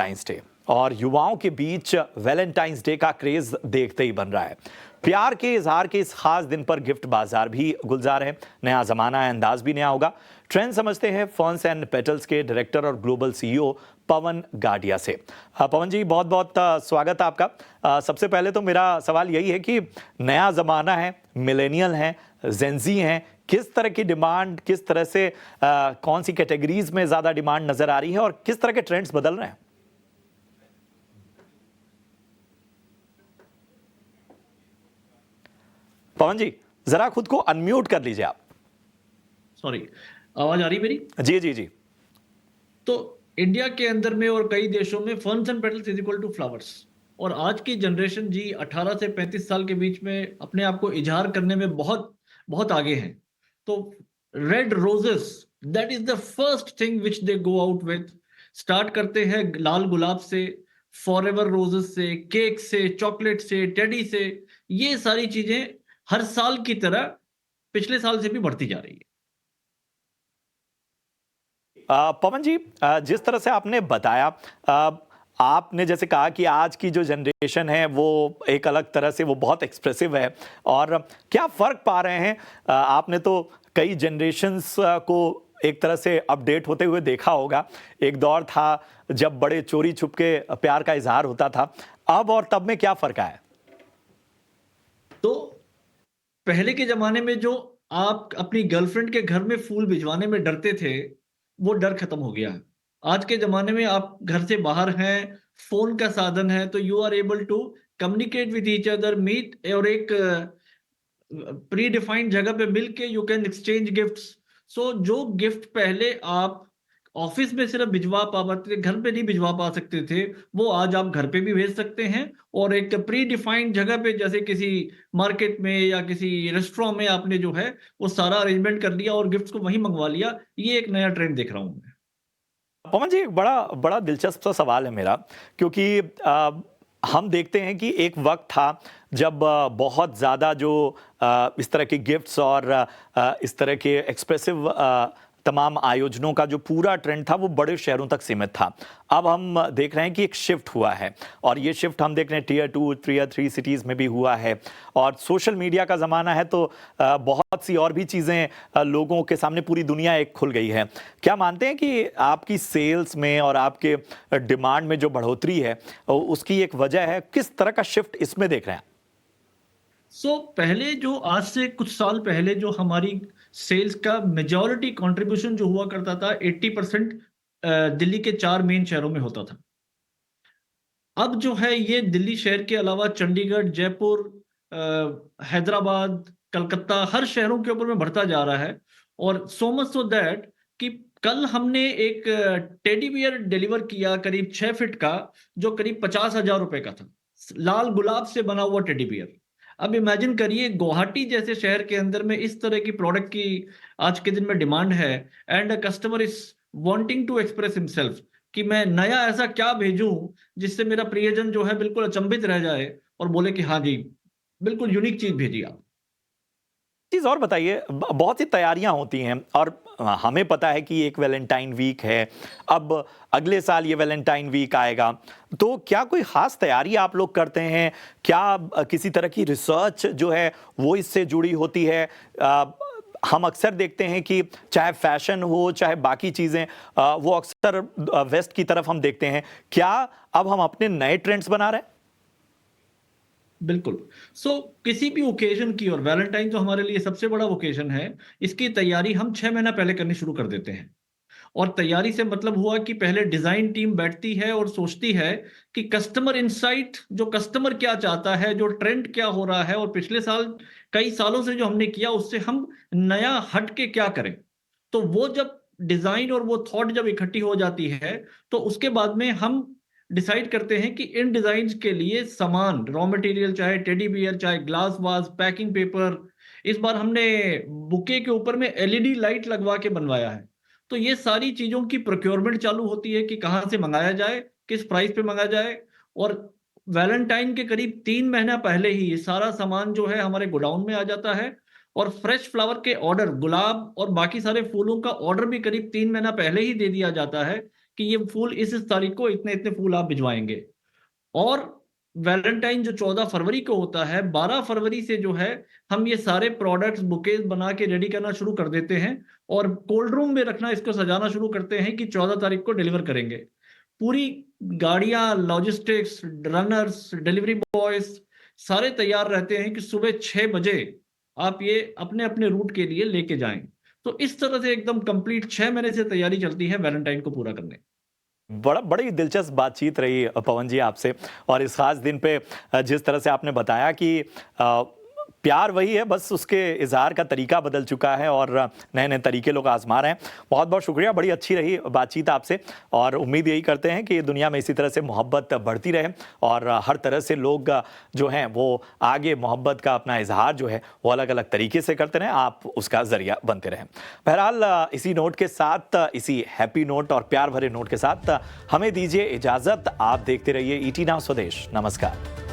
Valentine's day और युवाओं के बीच वैलेंटाइंस डे का क्रेज देखते ही बन रहा है। प्यार के इजहार के इस खास दिन पर गिफ्ट बाजार भी गुलजार है। नया जमाना है, अंदाज भी नया होगा। ट्रेंड समझते हैं फर्न्स एंड पेटल्स के डायरेक्टर और ग्लोबल सीईओ पवन गाडिया से। पवन जी, बहुत बहुत स्वागत है आपका। सबसे पहले तो मेरा सवाल यही है कि नया जमाना है, मिलेनियल है, जेंजी हैं, किस तरह की डिमांड, किस तरह से कौन सी कैटेगरीज में ज्यादा डिमांड नजर आ रही है और किस तरह के ट्रेंड्स बदल रहे हैं? पवन जी, जरा खुद को अनम्यूट कर लीजिए आप। सॉरी, आवाज आ रही मेरी? जी जी जी। तो इंडिया के अंदर में और कई देशों में ferns and petals is equal to flowers. और आज की जनरेशन जी 18 से 35 साल के बीच में अपने आप को इजहार करने में बहुत बहुत आगे हैं। तो red roses, that is the first thing which they go out with. Start करते हैं लाल गुलाब से, फॉरएवर रोजेस से, केक से, चॉकलेट से, टेडी से। ये सारी चीजें हर साल की तरह पिछले साल से भी बढ़ती जा रही है। पवन जी, जिस तरह से आपने बताया, आपने जैसे कहा कि आज की जो जनरेशन है वो एक अलग तरह से वो बहुत एक्सप्रेसिव है, और क्या फर्क पा रहे हैं? आपने तो कई जनरेशन्स को एक तरह से अपडेट होते हुए देखा होगा। एक दौर था जब बड़े चोरी छुप के प्यार का इजहार होता था, अब और तब में क्या फर्क आया? तो पहले के जमाने में जो आप अपनी गर्लफ्रेंड के घर में फूल भिजवाने में डरते थे, वो डर खत्म हो गया है। आज के जमाने में आप घर से बाहर हैं, फोन का साधन है, तो you are able to communicate with each other, meet, और एक प्री डिफाइंड जगह पे मिल के you can exchange gifts. So जो गिफ्ट पहले आप ऑफिस में सिर्फ भिजवा पाते थे, घर पे नहीं भिजवा पा सकते थे, वो आज आप घर पे भी भेज सकते हैं। और एक प्री डिफाइंड जगह पे, जैसे किसी मार्केट में या किसी रेस्टोरेंट में, आपने जो है वो सारा अरेंजमेंट कर लिया और गिफ्ट्स को वहीं मंगवा लिया। ये एक नया ट्रेंड देख रहा हूं मैं। पवन जी, एक बड़ा बड़ा दिलचस्प सा सवाल है मेरा, क्योंकि हम देखते हैं कि एक वक्त था जब बहुत ज़्यादा जो इस तरह के गिफ्ट्स और इस तरह के एक्सप्रेसिव तमाम आयोजनों का जो पूरा ट्रेंड था वो बड़े शहरों तक सीमित था। अब हम देख रहे हैं कि एक शिफ्ट हुआ है, और ये शिफ्ट हम देख रहे हैं टियर 2, टियर 3 सिटीज़ में भी हुआ है। और सोशल मीडिया का ज़माना है, तो बहुत सी और भी चीज़ें लोगों के सामने, पूरी दुनिया एक खुल गई है। क्या मानते हैं कि आपकी सेल्स में और आपके डिमांड में जो बढ़ोतरी है उसकी एक वजह है? किस तरह का शिफ्ट इसमें देख रहे हैं? पहले जो, आज से कुछ साल पहले जो हमारी सेल्स का मेजॉरिटी कंट्रीब्यूशन जो हुआ करता था, 80% दिल्ली के 4 मेन शहरों में होता था। अब जो है ये दिल्ली शहर के अलावा चंडीगढ़, जयपुर, हैदराबाद, कलकत्ता, हर शहरों के ऊपर में बढ़ता जा रहा है। और सो मच सो दैट कि कल हमने एक टेडी बियर डिलीवर किया करीब 6 फीट का, जो करीब 50,000 रुपए का था। लाल गुलाब से बना हुआ टेडी बियर। अब इमेजिन करिए, गुवाहाटी जैसे शहर के अंदर में इस तरह की प्रोडक्ट की आज के दिन में डिमांड है, and a customer is wanting to express himself कि मैं नया ऐसा क्या भेजूं जिससे मेरा प्रियजन जो है बिल्कुल अचंभित रह जाए और बोले कि हाँ जी, बिल्कुल यूनिक चीज भेजी आप। चीज़ और बताइए, बहुत सी तैयारियां होती हैं, और हमें पता है कि एक वैलेंटाइन वीक है, अब अगले साल ये वैलेंटाइन वीक आएगा, तो क्या कोई खास तैयारी आप लोग करते हैं? क्या किसी तरह की रिसर्च जो है वो इससे जुड़ी होती है? हम अक्सर देखते हैं कि चाहे फैशन हो, चाहे बाकी चीज़ें, वो अक्सर वेस्ट की तरफ हम देखते हैं। क्या अब हम अपने नए ट्रेंड्स बना रहे हैं? बिल्कुल। किसी भी ओकेजन की, और वैलेंटाइन तो हमारे लिए सबसे बड़ा ओकेजन है, इसकी तैयारी हम 6 महीना पहले करनी शुरू कर देते हैं। और तैयारी से मतलब हुआ कि पहले डिजाइन टीम बैठती है और सोचती है कि कस्टमर इंसाइट, जो कस्टमर क्या चाहता है, जो ट्रेंड क्या हो रहा है, और पिछले साल कई सालों से जो हमने किया उससे हम नया हट के क्या करें। तो वो जब डिजाइन और वो थॉट जब इकट्ठी हो जाती है, तो उसके बाद में हम डिसाइड करते हैं कि इन डिजाइन के लिए सामान, रॉ मटेरियल, चाहे टेडी बियर, चाहे ग्लास वाज, पैकिंग पेपर। इस बार हमने बुके के ऊपर में एलईडी लाइट लगवा के बनवाया है। तो ये सारी चीजों की प्रोक्योरमेंट चालू होती है कि कहाँ से मंगाया जाए, किस प्राइस पे मंगाया जाए। और वैलेंटाइन के करीब 3 महीना पहले ही ये सारा सामान जो है हमारे गोडाउन में आ जाता है। और फ्रेश फ्लावर के ऑर्डर, गुलाब और बाकी सारे फूलों का ऑर्डर भी करीब 3 महीना पहले ही दे दिया जाता है कि ये फूल इस तारीख को इतने-इतने फूल आप भिजवाएँगे। और वैलेंटाइन जो 14 फरवरी को होता है, 12 फरवरी से जो है हम ये सारे प्रोडक्ट्स बुकेज़ बना के रेडी करना शुरू कर देते हैं और कोल्ड रूम में रखना, इसको सजाना शुरू करते हैं कि 14 तारीख को डिलीवर करेंगे। पूरी गाड़ियाँ, लॉजिस्टिक्स, रनर्स, डिलीवरी बॉयज़ सारे तैयार रहते हैं कि सुबह 6 बजे आप ये अपने-अपने रूट के लिए लेके जाएँ। तो इस तरह से एकदम कंप्लीट 6 महीने से तैयारी चलती है वैलेंटाइन को पूरा करने। बड़ी दिलचस्प बातचीत रही पवन जी आपसे और इस खास दिन पे जिस तरह से आपने बताया कि प्यार वही है, बस उसके इज़हार का तरीका बदल चुका है और नए-नए तरीके लोग आज़मा रहे हैं। बहुत-बहुत शुक्रिया, बड़ी अच्छी रही बातचीत आपसे और उम्मीद यही करते हैं कि दुनिया में इसी तरह से मोहब्बत बढ़ती रहे और हर तरह से लोग जो हैं वो आगे मोहब्बत का अपना इज़हार जो है वो अलग-अलग तरीके से करते रहें, आप उसका ज़रिया बनते रहें। बहरहाल इसी नोट के साथ, इसी हैप्पी नोट और प्यार भरे नोट के साथ हमें दीजिए इजाज़त। आप देखते रहिए ईटी नाउ स्वदेश। नमस्कार।